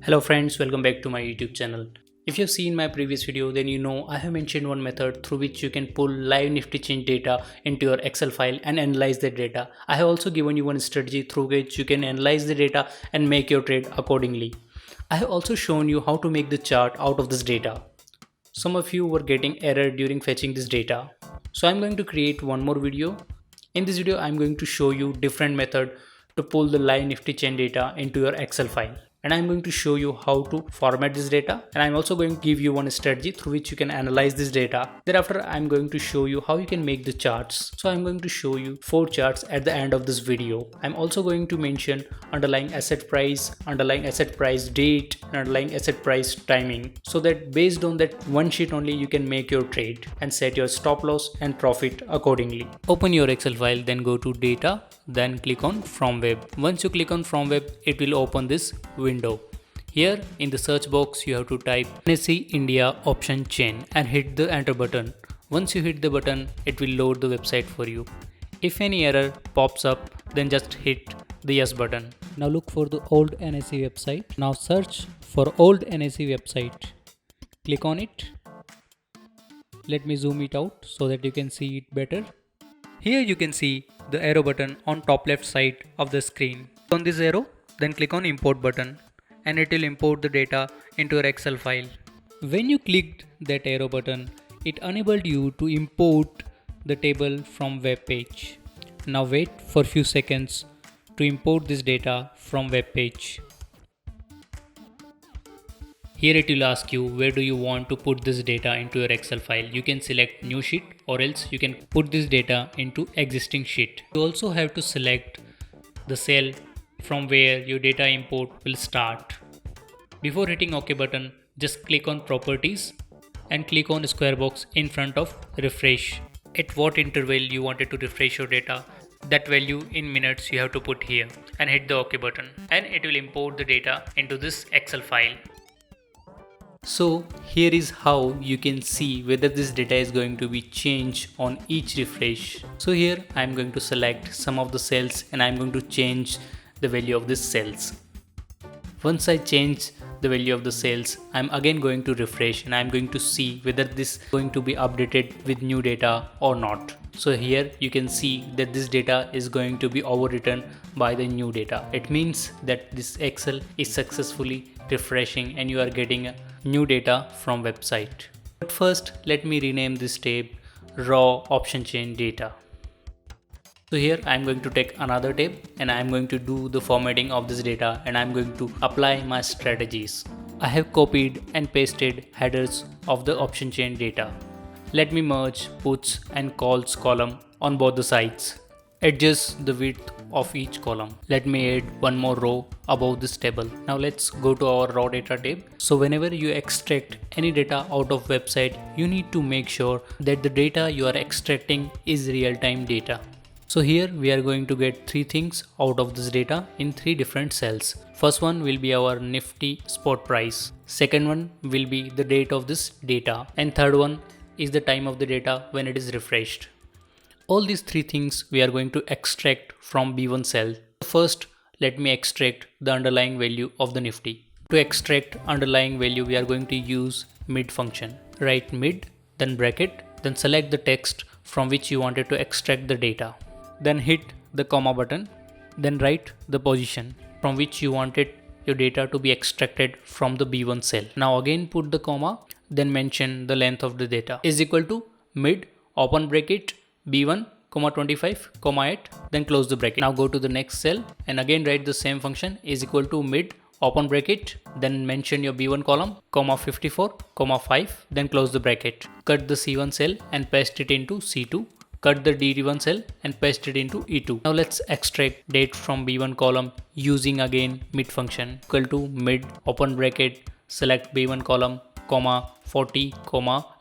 Hello friends, welcome back to my YouTube channel. If you've seen my previous video, then you know I have mentioned one method through which you can pull live Nifty chain data into your Excel file and analyze the data. I have also given you one strategy through which you can analyze the data and make your trade accordingly. I have also shown you how to make the chart out of this data. Some of you were getting error during fetching this data. So I'm going to create one more video. In this video, I'm going to show you different method to pull the live Nifty chain data into your Excel file. And I'm going to show you how to format this data, and I'm also going to give you one strategy through which you can analyze this data. Thereafter, I'm going to show you how you can make the charts. So I'm going to show you 4 charts at the end of this video. I'm also going to mention underlying asset price date, and underlying asset price timing, so that based on that one sheet only you can make your trade and set your stop loss and profit accordingly. Open your Excel file, then go to data, then click on from web. Once you click on from web, it will open this window. Here in the search box you have to type NSE India option chain and hit the enter button. Once you hit the button, it will load the website for you. If any error pops up, then just hit the yes button. Now look for the old NSE website. Now search for old NSE website. Click on it. Let me zoom it out so that you can see it better. Here you can see the arrow button on top left side of the screen. On this arrow, then click on import button and it will import the data into your Excel file. When you clicked that arrow button, it enabled you to import the table from web page. Now wait for few seconds to import this data from web page. Here it will ask you where do you want to put this data into your Excel file. You can select new sheet or else you can put this data into existing sheet. You also have to select the cell from where your data import will start. Before hitting OK button, just click on properties and click on square box in front of refresh. At what interval you wanted to refresh your data, that value in minutes you have to put here and hit the OK button, and it will import the data into this Excel file. So here is how you can see whether this data is going to be changed on each refresh. So here I am going to select some of the cells and I am going to change the value of these cells. Once I change the value of the cells, I am again going to refresh and I am going to see whether this is going to be updated with new data or not. So here you can see that this data is going to be overwritten by the new data. It means that this Excel is successfully refreshing and you are getting new data from website. But first let me rename this tab raw option chain data. So here I am going to take another tab and I am going to do the formatting of this data and I am going to apply my strategies. I have copied and pasted headers of the option chain data. Let me merge puts and calls column on both the sides. Adjust the width of each column. Let me add one more row above this table. Now let's go to our raw data tab. So whenever you extract any data out of website, you need to make sure that the data you are extracting is real-time data. So here we are going to get 3 things out of this data in 3 different cells. First one will be our Nifty spot price. Second one will be the date of this data. And third one is the time of the data when it is refreshed. All these 3 things we are going to extract from B1 cell. First, let me extract the underlying value of the Nifty. To extract underlying value, we are going to use mid function. Write mid, then bracket, then select the text from which you wanted to extract the data. Then hit the comma button, then write the position from which you wanted your data to be extracted from the B1 cell. Now again put the comma, then mention the length of the data is equal to mid, open bracket, B1, 25, 8, then close the bracket. Now go to the next cell and again write the same function is equal to mid, open bracket, then mention your B1 column, 54, 5, then close the bracket. Cut the C1 cell and paste it into C2. Cut the D1 cell and paste it into E2. Now let's extract date from B1 column using again mid function equal to mid, open bracket, select B1 column, 40,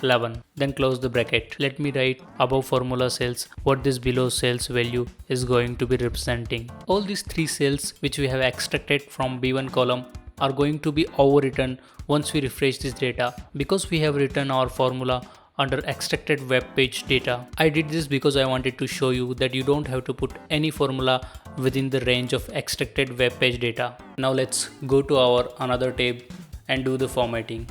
11, then close the bracket. Let me write above formula cells what this below cells value is going to be representing. All these 3 cells which we have extracted from B1 column are going to be overwritten once we refresh this data, because we have written our formula under extracted web page data. I did this because I wanted to show you that you don't have to put any formula within the range of extracted web page data. Now let's go to our another tab and do the formatting.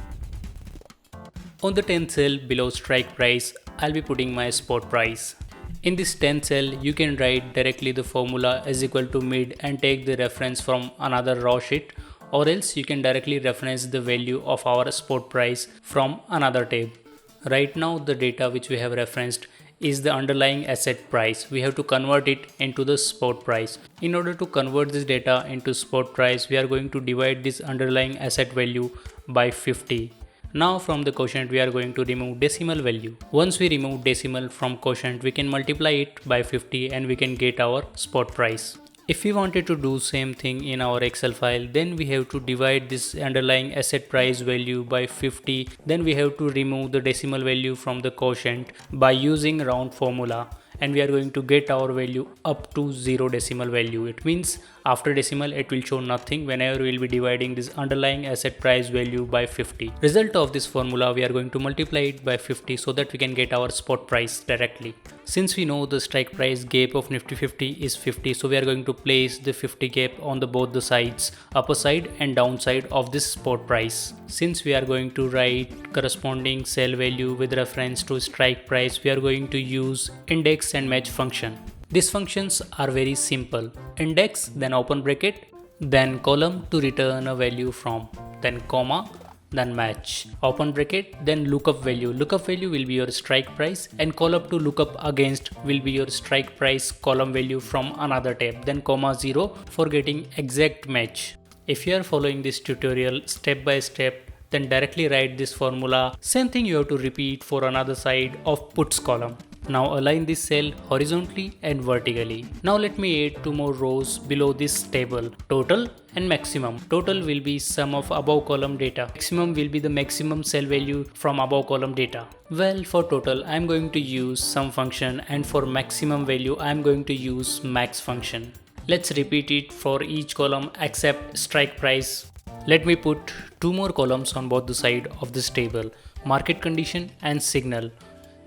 On the 10th cell below strike price, I'll be putting my spot price. In this 10th cell, you can write directly the formula is equal to mid and take the reference from another raw sheet, or else you can directly reference the value of our spot price from another tab. Right now the data which we have referenced is the underlying asset price. We have to convert it into the spot price. In order to convert this data into spot price, we are going to divide this underlying asset value by 50. Now from the quotient we are going to remove decimal value. Once we remove decimal from quotient, we can multiply it by 50 and we can get our spot price. If we wanted to do same thing in our Excel file, then we have to divide this underlying asset price value by 50. Then we have to remove the decimal value from the quotient by using round formula, and we are going to get our value up to 0 decimal value. It means after decimal it will show nothing whenever we will be dividing this underlying asset price value by 50. Result of this formula, we are going to multiply it by 50 so that we can get our spot price directly. Since we know the strike price gap of Nifty 50 is 50, so we are going to place the 50 gap on the both the sides, upper side and downside of this spot price. Since we are going to write corresponding cell value with reference to strike price, we are going to use index and match function. These functions are very simple. Index, then open bracket, then column to return a value from, then comma, then match, open bracket, then lookup value. Lookup value will be your strike price, and column to lookup against will be your strike price column value from another tab, then comma 0 for getting exact match. If you are following this tutorial step by step, then directly write this formula. Same thing you have to repeat for another side of puts column. Now align this cell horizontally and vertically. Now let me add 2 more rows below this table, total and maximum. Total will be sum of above column data. Maximum will be the maximum cell value from above column data. Well, for total I am going to use sum function, and for maximum value I am going to use max function. Let's repeat it for each column except strike price. Let me put 2 more columns on both the side of this table, market condition and signal.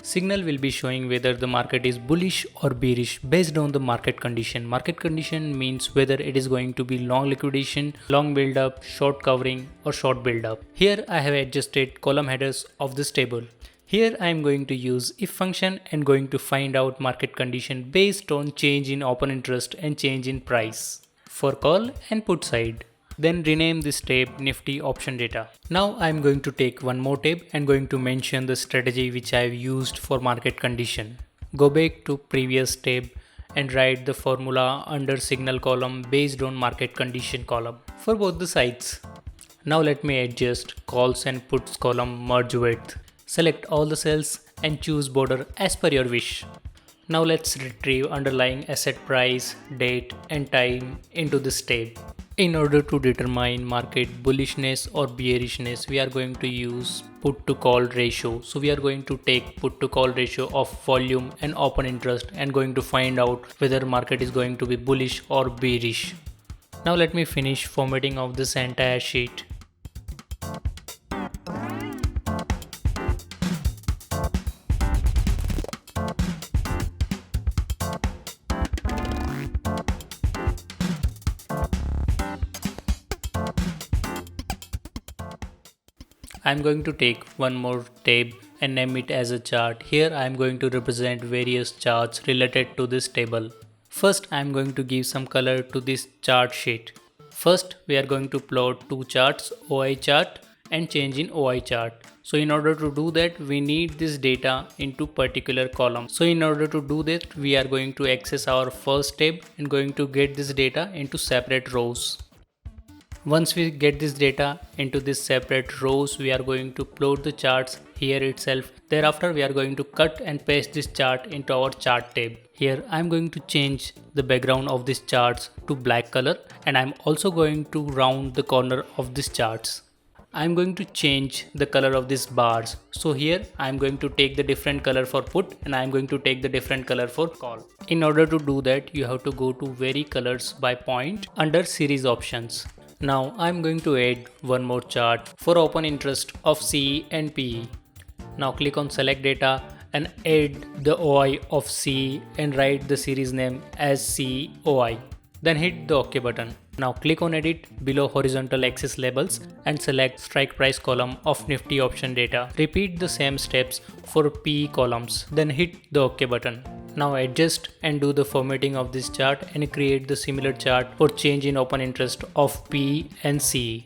Signal will be showing whether the market is bullish or bearish based on the market condition. Market condition means whether it is going to be long liquidation, long build up, short covering or short build up. Here I have adjusted column headers of this table. Here I am going to use if function and going to find out market condition based on change in open interest and change in price for call and put side. Then rename this tab Nifty option data. Now I am going to take one more tab and going to mention the strategy which I have used for market condition. Go back to previous tab and write the formula under signal column based on market condition column for both the sides. Now let me adjust calls and puts column merge width. Select all the cells and choose border as per your wish. Now let's retrieve underlying asset price, date and time into this tab. In order to determine market bullishness or bearishness, we are going to use put to call ratio. So we are going to take put to call ratio of volume and open interest and going to find out whether market is going to be bullish or bearish. Now let me finish formatting of this entire sheet. I am going to take one more tab and name it as a chart. Here I am going to represent various charts related to this table. First I am going to give some color to this chart sheet. First we are going to plot 2 charts, OI chart and change in OI chart. So in order to do that, we need this data into particular column. So in order to do that, we are going to access our first tab and going to get this data into separate rows. Once we get this data into this separate rows, we are going to plot the charts here itself. Thereafter, we are going to cut and paste this chart into our chart tab. Here I am going to change the background of this charts to black color, and I am also going to round the corner of this charts. I am going to change the color of these bars. So here I am going to take the different color for put and I am going to take the different color for call. In order to do that, you have to go to vary colors by point under series options. Now I am going to add one more chart for open interest of CE and PE. Now click on select data and add the OI of CE and write the series name as COI. Then hit the OK button. Now click on edit below horizontal axis labels and select strike price column of Nifty option data. Repeat the same steps for PE columns. Then hit the OK button. Now adjust and do the formatting of this chart and create the similar chart for change in open interest of PE and CE.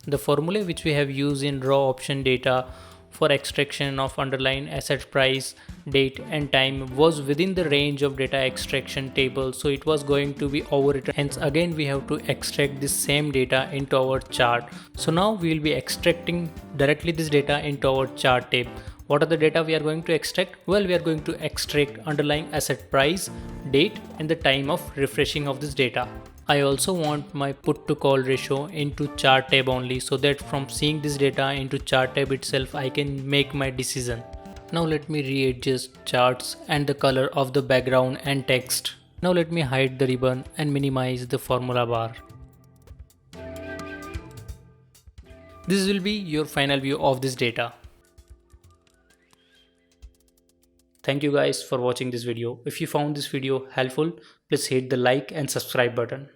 The formula which we have used in raw option data for extraction of underlying asset price, date and time was within the range of data extraction table, so it was going to be overwritten. Hence again we have to extract this same data into our chart. So now we will be extracting directly this data into our chart tab. What are the data we are going to extract? Well, we are going to extract underlying asset price, date and the time of refreshing of this data. I also want my put to call ratio into chart tab only, so that from seeing this data into chart tab itself I can make my decision. Now let me readjust charts and the color of the background and text. Now let me hide the ribbon and minimize the formula bar. This will be your final view of this data. Thank you guys for watching this video. If you found this video helpful, please hit the like and subscribe button.